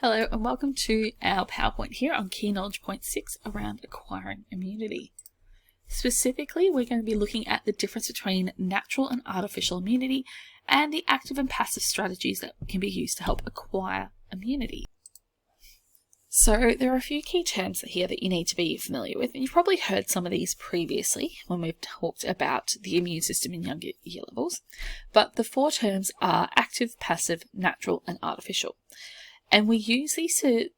Hello and welcome to our PowerPoint here on Key Knowledge Point 6 around acquiring immunity. Specifically, we're going to be looking at the difference between natural and artificial immunity and the active and passive strategies that can be used to help acquire immunity. So there are a few key terms here that you need to be familiar with, and you've probably heard some of these previously when we've talked about the immune system in younger year levels, but the four terms are active, passive, natural and artificial. And we use these to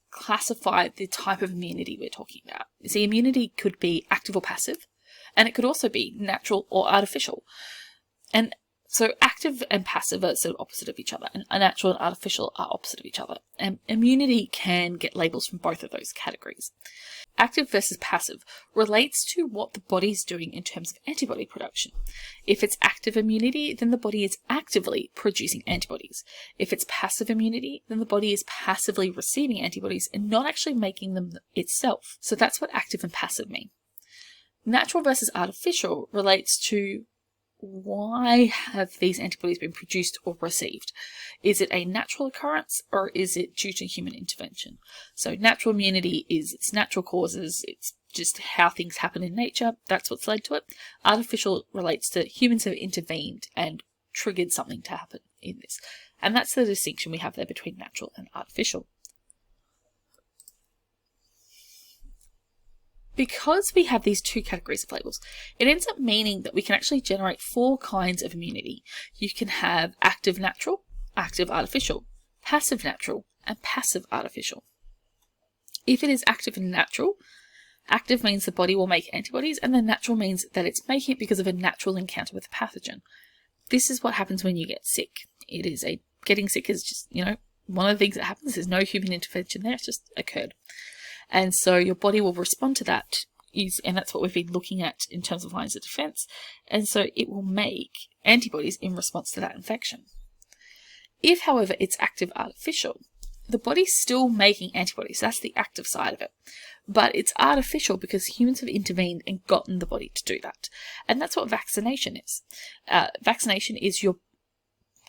classify the type of immunity we're talking about. You see, immunity could be active or passive, and it could also be natural or artificial. And so active and passive are sort of opposite of each other, and natural and artificial are opposite of each other. And immunity can get labels from both of those categories. Active versus passive relates to what the body's doing in terms of antibody production. If it's active immunity, then the body is actively producing antibodies. If it's passive immunity, then the body is passively receiving antibodies and not actually making them itself. So that's what active and passive mean. Natural versus artificial relates to why have these antibodies been produced or received? Is it a natural occurrence or is it due to human intervention? So natural immunity is its natural causes, it's just how things happen in nature, that's what's led to it. Artificial relates to humans have intervened and triggered something to happen in this. And that's the distinction we have there between natural and artificial. Because we have these two categories of labels, it ends up meaning that we can actually generate four kinds of immunity. You can have active natural, active artificial, passive natural, and passive artificial. If it is active and natural, active means the body will make antibodies, and then natural means that it's making it because of a natural encounter with a pathogen. This is what happens when you get sick. Getting sick is just, one of the things that happens. There's no human intervention there, it's just occurred. And so your body will respond to that, and that's what we've been looking at in terms of lines of defense. And so it will make antibodies in response to that infection. If, however, it's active artificial, the body's still making antibodies. That's the active side of it. But it's artificial because humans have intervened and gotten the body to do that. And that's what vaccination is. Vaccination is you're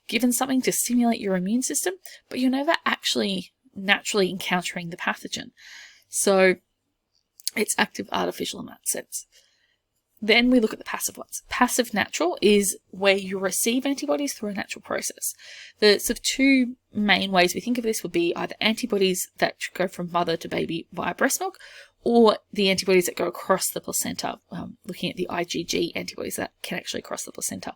given something to stimulate your immune system, but you're never actually naturally encountering the pathogen. So it's active artificial in that sense. Then we look at the passive ones. Passive natural is where you receive antibodies through a natural process. The sort of two main ways we think of this would be either antibodies that go from mother to baby via breast milk, or the antibodies that go across the placenta, looking at the IgG antibodies that can actually cross the placenta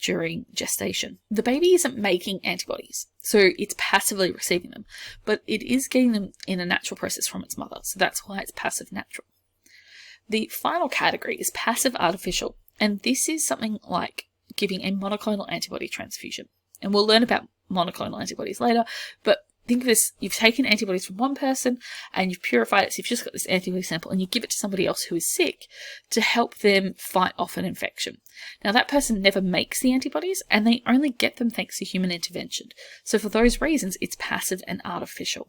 during gestation. The baby isn't making antibodies, so it's passively receiving them, but it is getting them in a natural process from its mother, so that's why it's passive natural. The final category is passive artificial, and this is something like giving a monoclonal antibody transfusion. And we'll learn about monoclonal antibodies later, but think of this, you've taken antibodies from one person and you've purified it, so you've just got this antibody sample and you give it to somebody else who is sick to help them fight off an infection. Now that person never makes the antibodies and they only get them thanks to human intervention. So for those reasons, it's passive and artificial.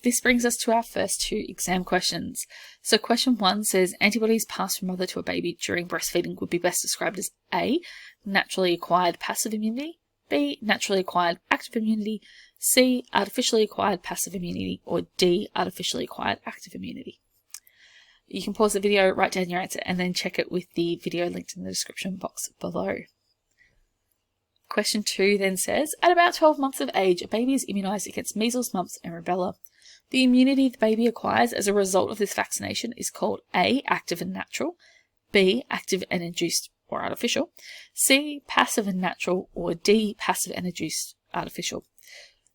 This brings us to our first two exam questions. So question 1 says, antibodies passed from mother to a baby during breastfeeding would be best described as A, naturally acquired passive immunity, B, naturally acquired active immunity, C, artificially acquired passive immunity, or D, artificially acquired active immunity. You can pause the video, write down your answer, and then check it with the video linked in the description box below. Question 2 then says, at about 12 months of age, a baby is immunized against measles, mumps, and rubella. The immunity the baby acquires as a result of this vaccination is called A, active and natural, B, active and induced or artificial, C, passive and natural, or D, passive and induced artificial.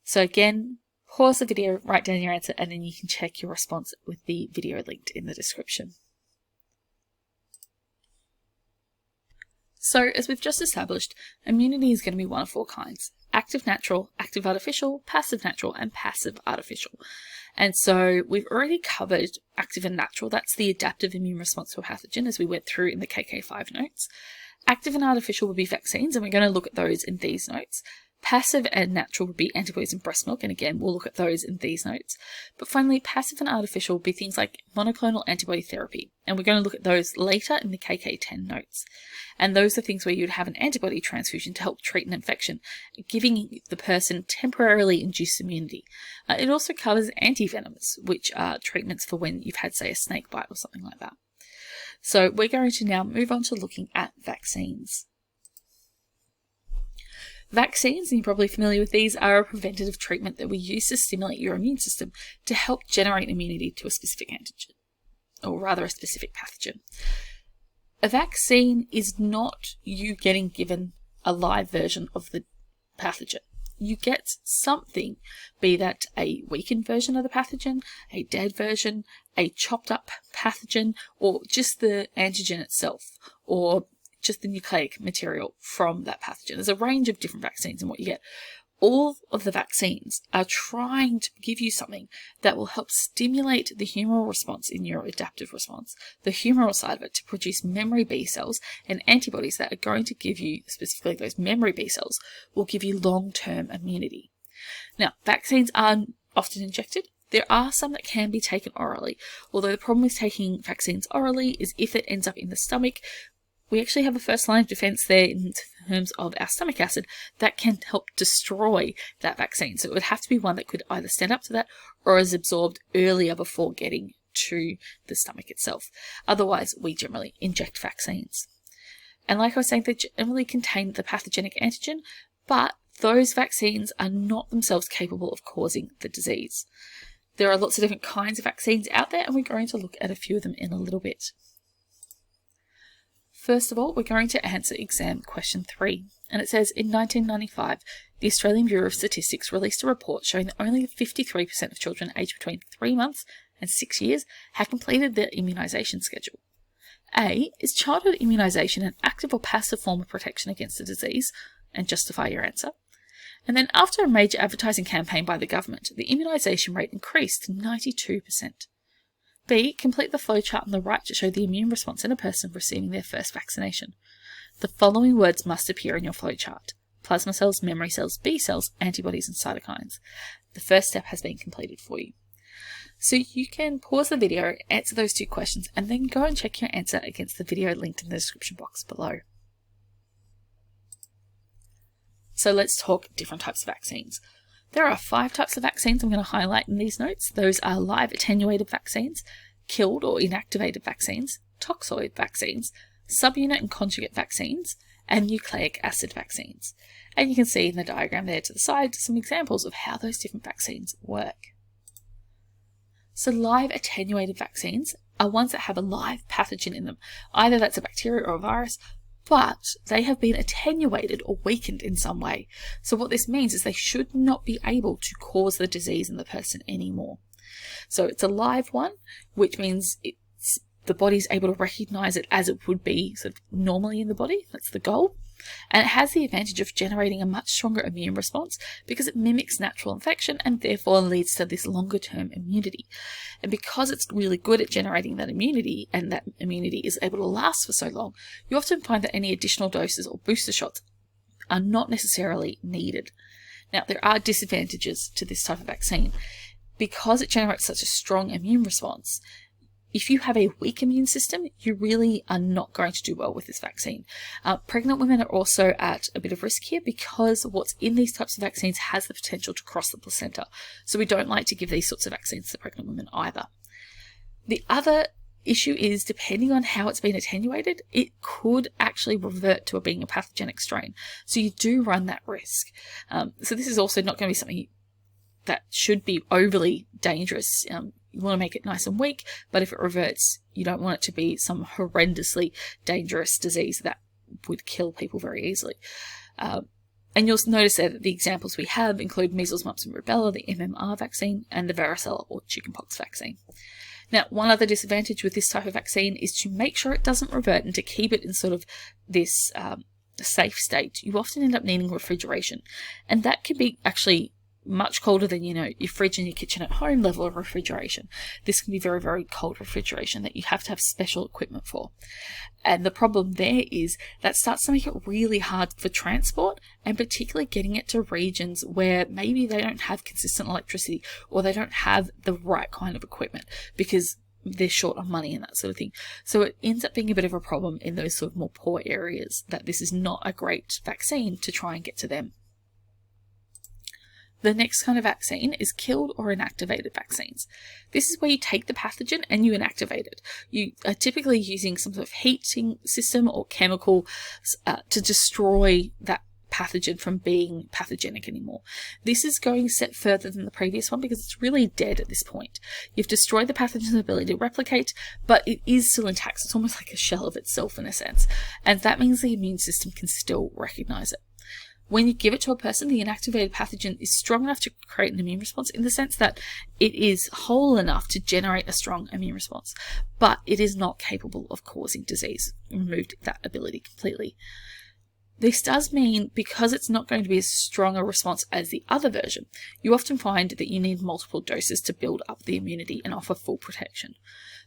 So again, pause the video, write down your answer, and then you can check your response with the video linked in the description. So as we've just established, immunity is going to be one of four kinds: active natural, active artificial, passive natural, and passive artificial. And so we've already covered active and natural. That's the adaptive immune response to a pathogen, as we went through in the KK5 notes. Active and artificial would be vaccines, and we're going to look at those in these notes. Passive and natural would be antibodies in breast milk, and again, we'll look at those in these notes. But finally, passive and artificial would be things like monoclonal antibody therapy, and we're going to look at those later in the KK10 notes. And those are things where you'd have an antibody transfusion to help treat an infection, giving the person temporarily induced immunity. It also covers antivenoms, which are treatments for when you've had, say, a snake bite or something like that. So we're going to now move on to looking at vaccines. Vaccines, and you're probably familiar with these, are a preventative treatment that we use to stimulate your immune system to help generate immunity to a specific antigen, or rather a specific pathogen. A vaccine is not you getting given a live version of the pathogen. You get something, be that a weakened version of the pathogen, a dead version, a chopped up pathogen, or just the antigen itself, or just the nucleic material from that pathogen. There's a range of different vaccines and what you get. All of the vaccines are trying to give you something that will help stimulate the humoral response in your adaptive response, the humoral side of it, to produce memory B cells, and antibodies that are going to give you, specifically those memory B cells, will give you long-term immunity. Now, vaccines are often injected. There are some that can be taken orally, although the problem with taking vaccines orally is if it ends up in the stomach, we actually have a first line of defense there in terms of our stomach acid that can help destroy that vaccine. So it would have to be one that could either stand up to that or is absorbed earlier before getting to the stomach itself. Otherwise, we generally inject vaccines. And like I was saying, they generally contain the pathogenic antigen, but those vaccines are not themselves capable of causing the disease. There are lots of different kinds of vaccines out there, and we're going to look at a few of them in a little bit. First of all, we're going to answer exam question 3, and it says, in 1995, the Australian Bureau of Statistics released a report showing that only 53% of children aged between 3 months and 6 years had completed their immunisation schedule. A, is childhood immunisation an active or passive form of protection against the disease? And justify your answer. And then after a major advertising campaign by the government, the immunisation rate increased to 92%. B, complete the flowchart on the right to show the immune response in a person receiving their first vaccination. The following words must appear in your flowchart: plasma cells, memory cells, B cells, antibodies, and cytokines. The first step has been completed for you. So you can pause the video, answer those 2 questions, and then go and check your answer against the video linked in the description box below. So let's talk different types of vaccines. There are 5 types of vaccines I'm going to highlight in these notes. Those are live attenuated vaccines, killed or inactivated vaccines, toxoid vaccines, subunit and conjugate vaccines, and nucleic acid vaccines. And you can see in the diagram there to the side some examples of how those different vaccines work. So live attenuated vaccines are ones that have a live pathogen in them. Either that's a bacteria or a virus, but they have been attenuated or weakened in some way. So what this means is they should not be able to cause the disease in the person anymore. So it's a live one, which means the body's able to recognize it as it would be sort of normally in the body. That's the goal. And it has the advantage of generating a much stronger immune response because it mimics natural infection and therefore leads to this longer term immunity. And because it's really good at generating that immunity, and that immunity is able to last for so long, you often find that any additional doses or booster shots are not necessarily needed. Now, there are disadvantages to this type of vaccine. Because it generates such a strong immune response, if you have a weak immune system, you really are not going to do well with this vaccine. Pregnant women are also at a bit of risk here because what's in these types of vaccines has the potential to cross the placenta. So we don't like to give these sorts of vaccines to pregnant women either. The other issue is, depending on how it's been attenuated, it could actually revert to being a pathogenic strain. So you do run that risk. So this is also not going to be something that should be overly dangerous. You want to make it nice and weak, but if it reverts, you don't want it to be some horrendously dangerous disease that would kill people very easily. And you'll notice there that the examples we have include measles, mumps and rubella, the MMR vaccine, and the varicella or chickenpox vaccine. Now, one other disadvantage with this type of vaccine is to make sure it doesn't revert and to keep it in sort of this safe state. You often end up needing refrigeration, and that can be actually much colder than, you know, your fridge in your kitchen at home level of refrigeration. This can be very, very cold refrigeration that you have to have special equipment for. And the problem there is that starts to make it really hard for transport, and particularly getting it to regions where maybe they don't have consistent electricity, or they don't have the right kind of equipment because they're short on money and that sort of thing. So it ends up being a bit of a problem in those sort of more poor areas, that this is not a great vaccine to try and get to them. The next kind of vaccine is killed or inactivated vaccines. This is where you take the pathogen and you inactivate it. You are typically using some sort of heating system or chemical to destroy that pathogen from being pathogenic anymore. This is going a step further than the previous one because it's really dead at this point. You've destroyed the pathogen's ability to replicate, but it is still intact. So it's almost like a shell of itself in a sense. And that means the immune system can still recognize it. When you give it to a person, the inactivated pathogen is strong enough to create an immune response in the sense that it is whole enough to generate a strong immune response, but it is not capable of causing disease. Removed that ability completely. This does mean, because it's not going to be as strong a response as the other version, you often find that you need multiple doses to build up the immunity and offer full protection.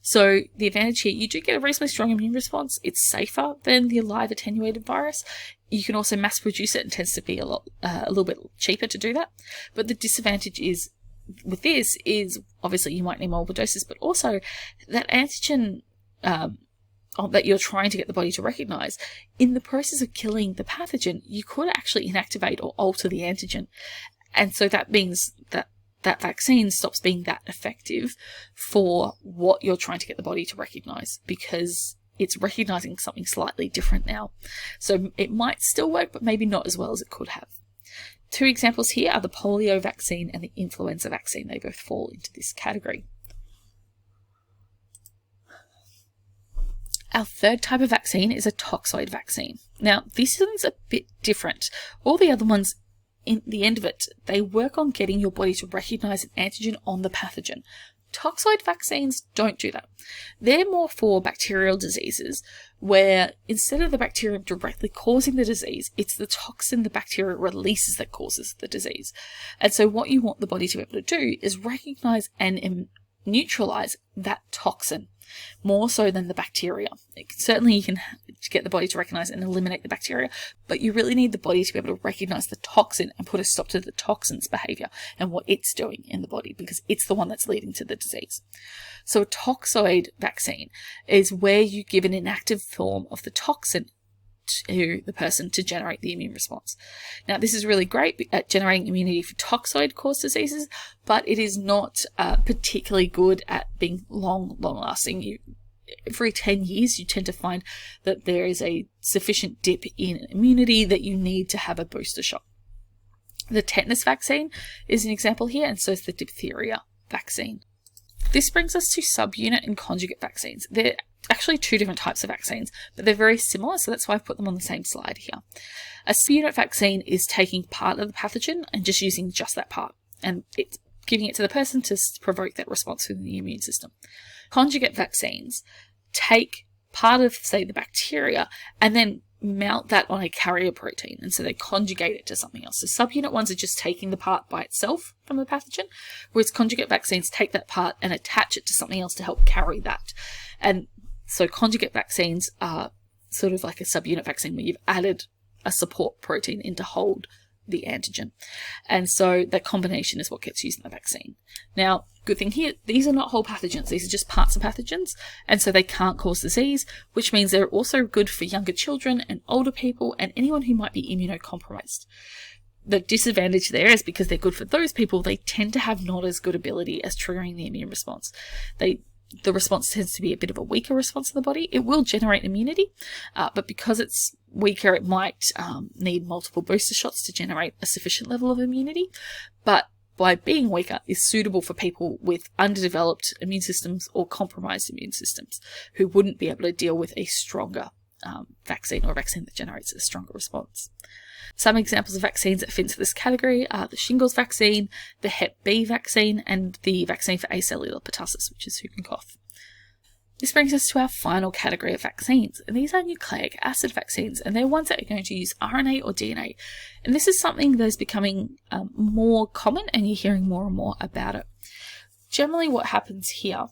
So the advantage here, you do get a reasonably strong immune response. It's safer than the live attenuated virus. You can also mass produce it, and tends to be a little bit cheaper to do that. But the disadvantage is with this is obviously you might need multiple doses, but also that antigen that you're trying to get the body to recognize, in the process of killing the pathogen, you could actually inactivate or alter the antigen. And so that means that that vaccine stops being that effective for what you're trying to get the body to recognize, because it's recognizing something slightly different now. So it might still work, but maybe not as well as it could have. Two examples here are the polio vaccine and the influenza vaccine. They both fall into this category. Our third type of vaccine is a toxoid vaccine. Now, this one's a bit different. All the other ones, in the end of it, they work on getting your body to recognize an antigen on the pathogen. Toxoid vaccines don't do that. They're more for bacterial diseases, where instead of the bacterium directly causing the disease, it's the toxin the bacteria releases that causes the disease. And so what you want the body to be able to do is recognize and neutralize that toxin, more so than the bacteria. Certainly you can get the body to recognize and eliminate the bacteria, but you really need the body to be able to recognize the toxin and put a stop to the toxin's behavior and what it's doing in the body, because it's the one that's leading to the disease. So a toxoid vaccine is where you give an inactive form of the toxin to the person to generate the immune response. Now, this is really great at generating immunity for toxoid-caused diseases, but it is not particularly good at being long-lasting. Every 10 years, you tend to find that there is a sufficient dip in immunity that you need to have a booster shot. The tetanus vaccine is an example here, and so is the diphtheria vaccine. This brings us to subunit and conjugate vaccines. They're actually two different types of vaccines, but they're very similar, so that's why I've put them on the same slide here. A subunit vaccine is taking part of the pathogen and just using just that part, and it's giving it to the person to provoke that response within the immune system. Conjugate vaccines take part of, say, the bacteria and then mount that on a carrier protein, and so they conjugate it to something else. So subunit ones are just taking the part by itself from the pathogen, whereas conjugate vaccines take that part and attach it to something else to help carry that. And so conjugate vaccines are sort of like a subunit vaccine where you've added a support protein in to hold the antigen. And so that combination is what gets used in the vaccine. Now, good thing here, these are not whole pathogens. These are just parts of pathogens. And so they can't cause disease, which means they're also good for younger children and older people and anyone who might be immunocompromised. The disadvantage there is because they're good for those people, they tend to have not as good ability as triggering the immune response. The response tends to be a bit of a weaker response in the body. It will generate immunity, but because it's weaker, it might need multiple booster shots to generate a sufficient level of immunity. But by being weaker, is suitable for people with underdeveloped immune systems or compromised immune systems who wouldn't be able to deal with a stronger vaccine or a vaccine that generates a stronger response. Some examples of vaccines that fit into this category are the shingles vaccine, the Hep B vaccine, and the vaccine for acellular pertussis, which is whooping cough. This brings us to our final category of vaccines, and these are nucleic acid vaccines, and they're ones that are going to use RNA or DNA. And this is something that is becoming more common, and you're hearing more and more about it. Generally, what happens here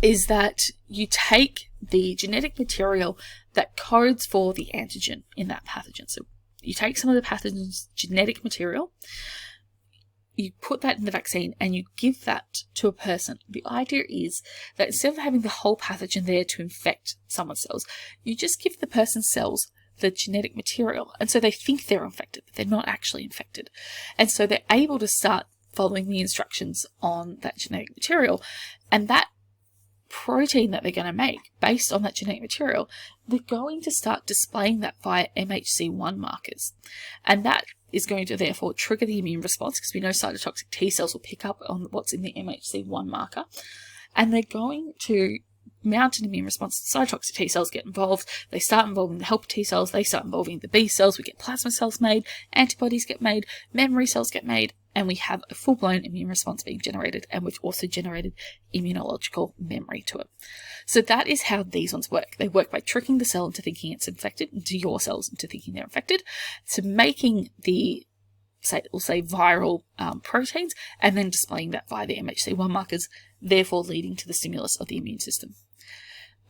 is that you take the genetic material that codes for the antigen in that pathogen. So you take some of the pathogen's genetic material, you put that in the vaccine, and you give that to a person. The idea is that instead of having the whole pathogen there to infect someone's cells, you just give the person's cells the genetic material. And so they think they're infected, but they're not actually infected. And so they're able to start following the instructions on that genetic material. And that protein that they're going to make based on that genetic material, they're going to start displaying that via MHC1 markers. And that is going to therefore trigger the immune response, because we know cytotoxic T cells will pick up on what's in the MHC1 marker, and they're going to mount an immune response. Cytotoxic T cells get involved, they start involving the helper T cells, they start involving the B cells, we get plasma cells made, antibodies get made, memory cells get made, and we have a full-blown immune response being generated, and we've also generated immunological memory to it. So that is how these ones work. They work by tricking the cell into thinking it's infected, into your cells into thinking they're infected, to making the, we'll say viral proteins, and then displaying that via the MHC1 markers, therefore leading to the stimulus of the immune system.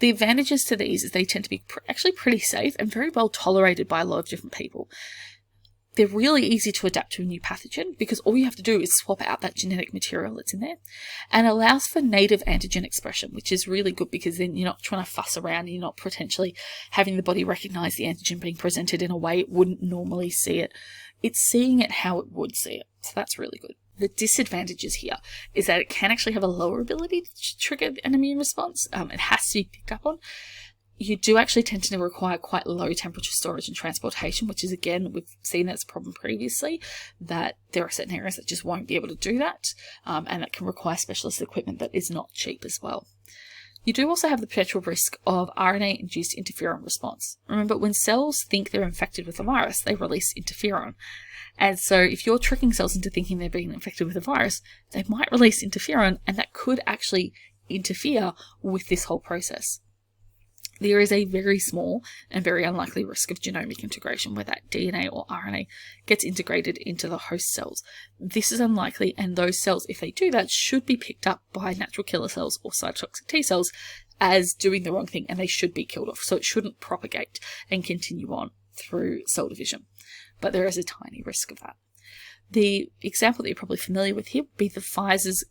The advantages to these is they tend to be actually pretty safe and very well tolerated by a lot of different people. They're really easy to adapt to a new pathogen, because all you have to do is swap out that genetic material that's in there, and allows for native antigen expression, which is really good, because then you're not trying to fuss around, you're not potentially having the body recognize the antigen being presented in a way it wouldn't normally see it. It's seeing it how it would see it. So that's really good. The disadvantages here is that it can actually have a lower ability to trigger an immune response. It has to be picked up on. You do actually tend to require quite low temperature storage and transportation, which is, again, we've seen that's a problem previously, that there are certain areas that just won't be able to do that, and that can require specialist equipment that is not cheap as well. You do also have the potential risk of RNA-induced interferon response. Remember, when cells think they're infected with a virus, they release interferon. And so if you're tricking cells into thinking they're being infected with a virus, they might release interferon, and that could actually interfere with this whole process. There is a very small and very unlikely risk of genomic integration where that DNA or RNA gets integrated into the host cells. This is unlikely, and those cells, if they do that, should be picked up by natural killer cells or cytotoxic T cells as doing the wrong thing, and they should be killed off. So it shouldn't propagate and continue on through cell division. But there is a tiny risk of that. The example that you're probably familiar with here would be the Pfizer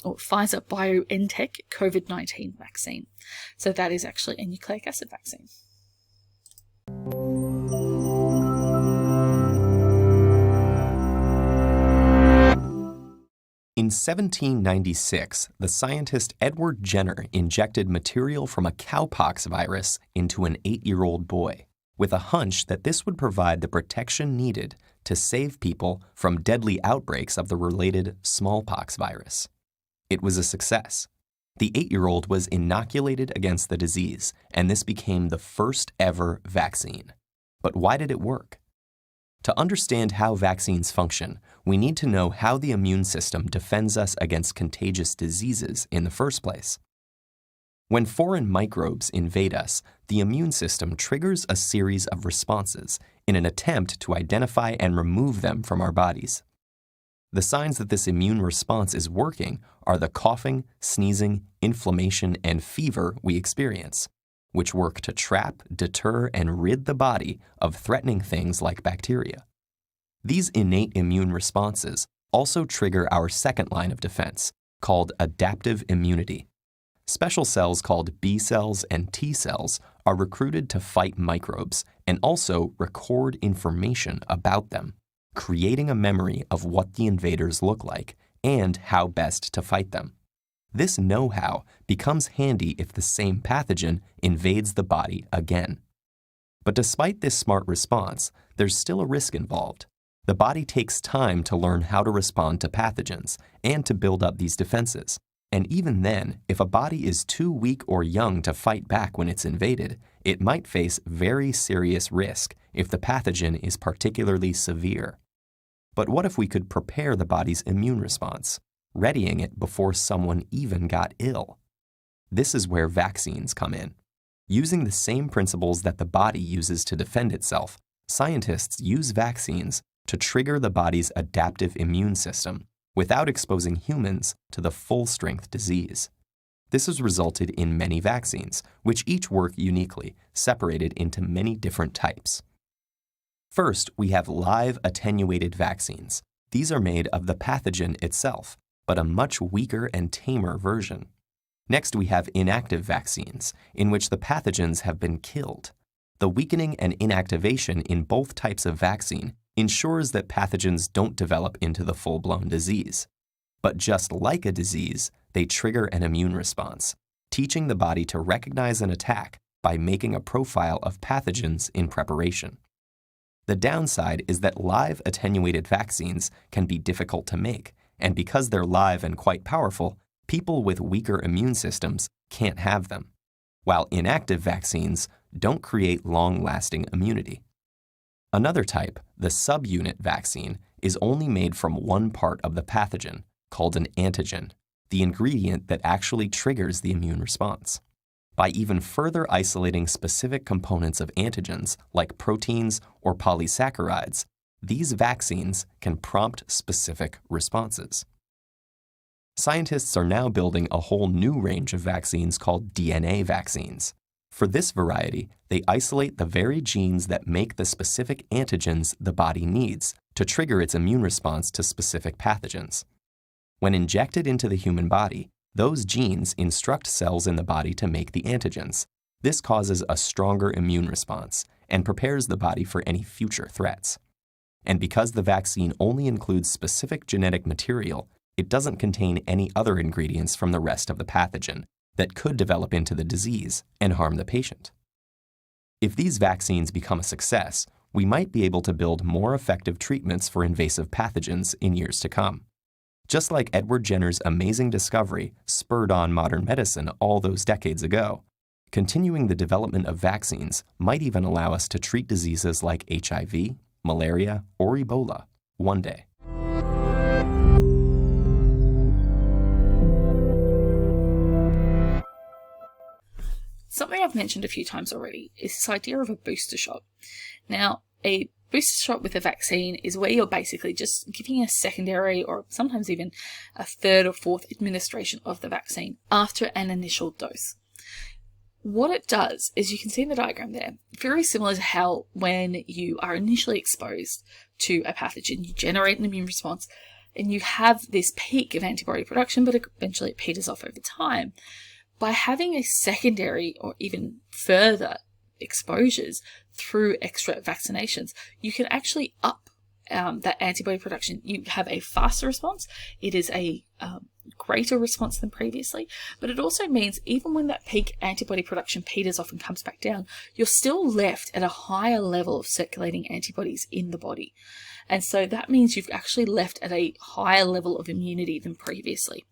BioNTech COVID-19 vaccine. So that is actually a nucleic acid vaccine. In 1796, the scientist Edward Jenner injected material from a cowpox virus into an 8-year-old boy, with a hunch that this would provide the protection needed to save people from deadly outbreaks of the related smallpox virus. It was a success. The 8-year-old was inoculated against the disease, and this became the first ever vaccine. But why did it work? To understand how vaccines function, we need to know how the immune system defends us against contagious diseases in the first place. When foreign microbes invade us, the immune system triggers a series of responses in an attempt to identify and remove them from our bodies. The signs that this immune response is working are the coughing, sneezing, inflammation, and fever we experience, which work to trap, deter, and rid the body of threatening things like bacteria. These innate immune responses also trigger our second line of defense, called adaptive immunity. Special cells called B cells and T cells are recruited to fight microbes and also record information about them, creating a memory of what the invaders look like and how best to fight them. This know-how becomes handy if the same pathogen invades the body again. But despite this smart response, there's still a risk involved. The body takes time to learn how to respond to pathogens and to build up these defenses. And even then, if a body is too weak or young to fight back when it's invaded, it might face very serious risk if the pathogen is particularly severe. But what if we could prepare the body's immune response, readying it before someone even got ill? This is where vaccines come in. Using the same principles that the body uses to defend itself, scientists use vaccines to trigger the body's adaptive immune system without exposing humans to the full-strength disease. This has resulted in many vaccines, which each work uniquely, separated into many different types. First, we have live attenuated vaccines. These are made of the pathogen itself, but a much weaker and tamer version. Next, we have inactive vaccines, in which the pathogens have been killed. The weakening and inactivation in both types of vaccine ensures that pathogens don't develop into the full-blown disease. But just like a disease, they trigger an immune response, teaching the body to recognize an attack by making a profile of pathogens in preparation. The downside is that live attenuated vaccines can be difficult to make, and because they're live and quite powerful, people with weaker immune systems can't have them, while inactive vaccines don't create long-lasting immunity. Another type, the subunit vaccine, is only made from one part of the pathogen, called an antigen, the ingredient that actually triggers the immune response. By even further isolating specific components of antigens, like proteins or polysaccharides, these vaccines can prompt specific responses. Scientists are now building a whole new range of vaccines called DNA vaccines. For this variety, they isolate the very genes that make the specific antigens the body needs to trigger its immune response to specific pathogens. When injected into the human body, those genes instruct cells in the body to make the antigens. This causes a stronger immune response and prepares the body for any future threats. And because the vaccine only includes specific genetic material, it doesn't contain any other ingredients from the rest of the pathogen that could develop into the disease and harm the patient. If these vaccines become a success, we might be able to build more effective treatments for invasive pathogens in years to come. Just like Edward Jenner's amazing discovery spurred on modern medicine all those decades ago, continuing the development of vaccines might even allow us to treat diseases like HIV, malaria, or Ebola one day. Something I've mentioned a few times already is this idea of a booster shot. Now, a booster shot with a vaccine is where you're basically just giving a secondary or sometimes even a third or fourth administration of the vaccine after an initial dose. What it does is, you can see in the diagram there, very similar to how when you are initially exposed to a pathogen, you generate an immune response and you have this peak of antibody production, but eventually it peters off over time. By having a secondary or even further exposures through extra vaccinations, you can actually up that antibody production. You have a faster response. It is a greater response than previously, but it also means even when that peak antibody production peters off and comes back down, you're still left at a higher level of circulating antibodies in the body. And so that means you've actually left at a higher level of immunity than previously.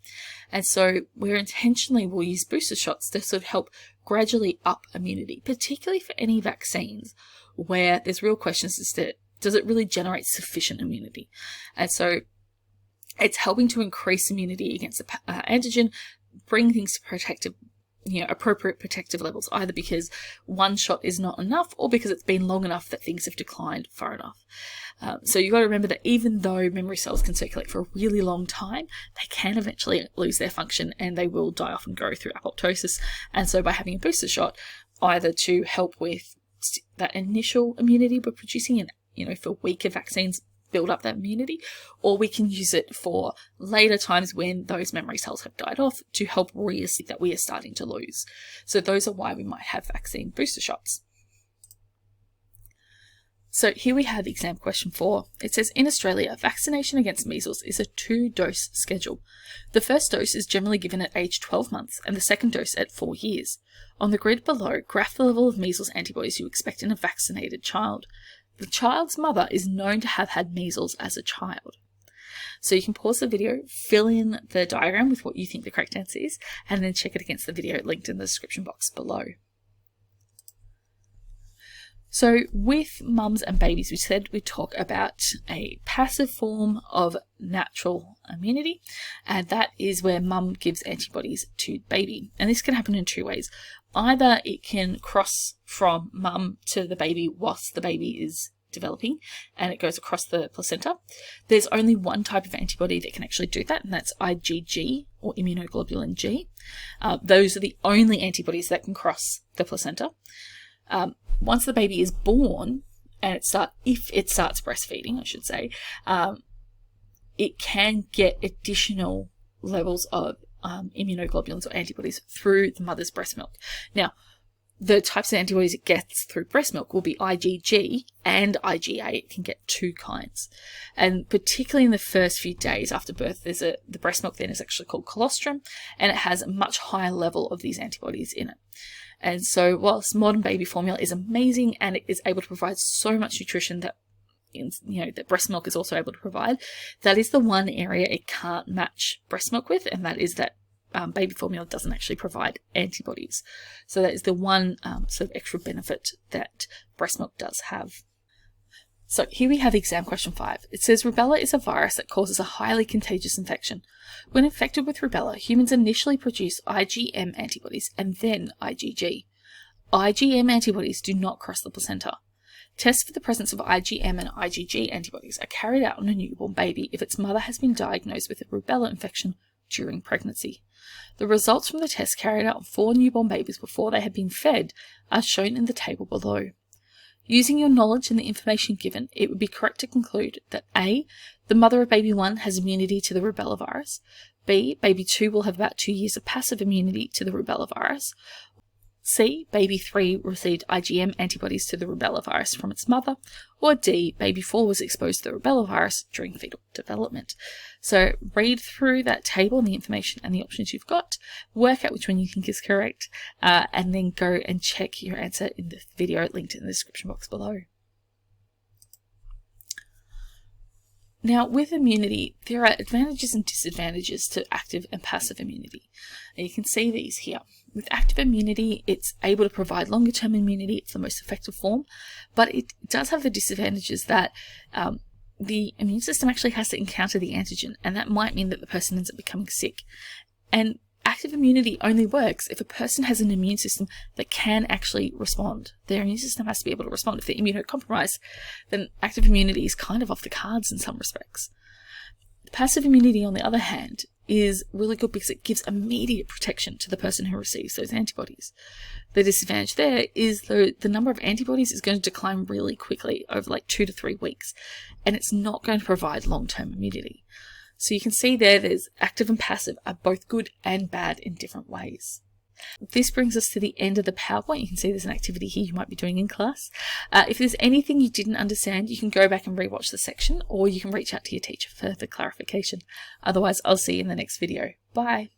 And so we're intentionally will use booster shots to sort of help gradually up immunity, particularly for any vaccines where there's real questions as to, does it really generate sufficient immunity? And so it's helping to increase immunity against the antigen, bring things to protective, appropriate protective levels, either because one shot is not enough or because it's been long enough that things have declined far enough. So you've got to remember that even though memory cells can circulate for a really long time, they can eventually lose their function and they will die off and go through apoptosis. And so by having a booster shot, either to help with that initial immunity we're producing and, for weaker vaccines, build up that immunity, or we can use it for later times when those memory cells have died off to help reassert that we are starting to lose. So those are why we might have vaccine booster shots. So here we have exam question 4. It says, in Australia, vaccination against measles is a 2-dose schedule. The first dose is generally given at age 12 months and the second dose at 4 years. On the grid below, graph the level of measles antibodies you expect in a vaccinated child. The child's mother is known to have had measles as a child. So you can pause the video, fill in the diagram with what you think the correct answer is, and then check it against the video linked in the description box below. So with mums and babies, we said we'd talk about a passive form of natural immunity, and that is where mum gives antibodies to baby. And this can happen in two ways. Either it can cross from mum to the baby whilst the baby is developing and it goes across the placenta. There's only one type of antibody that can actually do that, and that's IgG, or immunoglobulin G. Those are the only antibodies that can cross the placenta. Once the baby is born, and if it starts breastfeeding, I should say, it can get additional levels of immunoglobulins or antibodies through the mother's breast milk. Now, the types of antibodies it gets through breast milk will be IgG and IgA. It can get two kinds. And particularly in the first few days after birth, the breast milk then is actually called colostrum, and it has a much higher level of these antibodies in it. And so whilst modern baby formula is amazing and it is able to provide so much nutrition that that breast milk is also able to provide, that is the one area it can't match breast milk with, and that is that baby formula doesn't actually provide antibodies. So that is the one sort of extra benefit that breast milk does have. So here we have exam question 5. It says rubella is a virus that causes a highly contagious infection. When infected with rubella, humans initially produce IgM antibodies and then IgG. IgM antibodies do not cross the placenta. Tests for the presence of IgM and IgG antibodies are carried out on a newborn baby if its mother has been diagnosed with a rubella infection during pregnancy. The results from the tests carried out on 4 newborn babies before they had been fed are shown in the table below. Using your knowledge and the information given, it would be correct to conclude that A, the mother of baby 1 has immunity to the rubella virus, B, baby 2 will have about 2 years of passive immunity to the rubella virus, C, baby 3 received IgM antibodies to the rubella virus from its mother, or D, baby 4 was exposed to the rubella virus during fetal development. So read through that table and the information and the options you've got, work out which one you think is correct, and then go and check your answer in the video linked in the description box below. Now, with immunity, there are advantages and disadvantages to active and passive immunity. And you can see these here. With active immunity, it's able to provide longer-term immunity. It's the most effective form, but it does have the disadvantages that the immune system actually has to encounter the antigen, and that might mean that the person ends up becoming sick. And active immunity only works if a person has an immune system that can actually respond. Their immune system has to be able to respond. If they're immunocompromised, then active immunity is kind of off the cards in some respects. Passive immunity, on the other hand, is really good because it gives immediate protection to the person who receives those antibodies. The disadvantage there is the number of antibodies is going to decline really quickly over like 2 to 3 weeks, and it's not going to provide long-term immunity. So you can see there's active and passive are both good and bad in different ways. This brings us to the end of the PowerPoint. You can see there's an activity here you might be doing in class. If there's anything you didn't understand, you can go back and rewatch the section, or you can reach out to your teacher for further clarification. Otherwise, I'll see you in the next video. Bye.